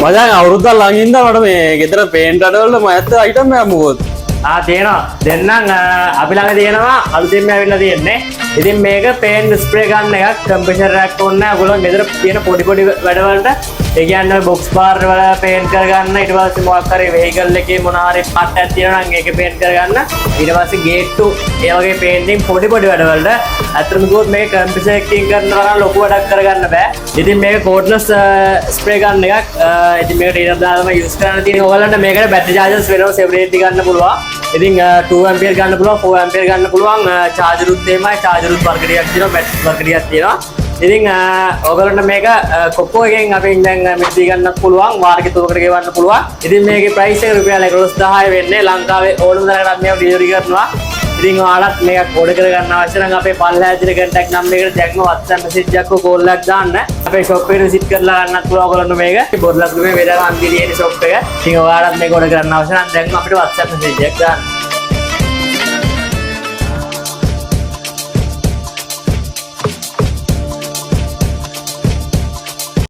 මචං අවුරුද්දක් ළඟ ඉඳන් මට මේ ගෙදර පේන්ට් අඩවල මැත්ත අයිටම් එකක් මොකද? තියෙනවා. දෙන්නම් අපි ළඟ තියෙනවා අලුතින්ම ඇවිල්ලා තියෙන්නේ. ඉතින් මේක පේන්ට් ස්ප්‍රේ ගන්න එකක් කම්ප්‍රෙෂර් එකක් ඕනේ නැහැ. ඔයගොල්ලෝ ගෙදර තියෙන පොඩි පොඩි වැඩවලට ඒ කියන්නේ බොක්ස් බාර් වල පේන්ට් කරගන්න, ඊට පස්සේ මොකක් හරි වෙහිකල් එකේ මොන හරි පට්ටක් තියෙනවා නම් ඒක පේන්ට් කරගන්න. ඊට පස්සේ ගේට්ටු ඒ වගේ පේන්ටින් පොඩි පොඩි වැඩවලට අතරම ගියොත් මේක කම්ප්‍රෙෂර් එකකින් කරනවා නම් ලොකු වැඩක් කරගන්න බෑ. ඉතින් මේක කෝඩ්ලස් ස්ප්‍රේ ගන්න එකක්. ඉතින් මේකට ඊට දාලා තමයි යූස් කරන්න තියෙන්නේ. ඔයාලන්ට මේකට බැටරි චාර්ජර්ස් වෙනම සෙපරේට් ගන්න පුළුවන්. ඉතින් 2 ඇම්පියර් ගන්න පුළුවන්, 4 ඇම්පියර් ගන්න පුළුවන්. චාර්ජරුත් එහෙමයි, චාර්ජරුත් වර්ගයක් තියෙනවා, බැටරි වර්ගයක් තියෙනවා. ඉතින් ඔයගොල්ලන්ට මේක කොක්කෝ එකෙන් අපෙන් දැන් මිටි ගන්නත් පුළුවන්, වාරකේ තුනකට ගෙවන්න පුළුවන්. ඉතින් මේකේ ප්‍රයිස් එක රුපියල් 11000 වෙන්නේ. ලංකාවේ ඕනම තැනකට මේක ඩෙලිවරි කරනවා. ඉතින් ඔයාලත් මේක ඕඩර් කරගන්න අවශ්‍ය නම් අපේ පල්ලෙහා තියෙන contact number එකට දැන්ම WhatsApp message එකක් හෝ call එකක් දාන්න. අපේ shop එකට visit කරලා ගන්නත් පුළුවන් ඔයගොල්ලන්ට මේක. බොරලස්ගමේ වේදගම් අන්තිමේ තියෙන shop එක. ඉතින් ඔයාලත් මේක ඕඩර් කරන්න අවශ්‍ය නම් දැන්ම අපිට WhatsApp message එකක් දාන්න.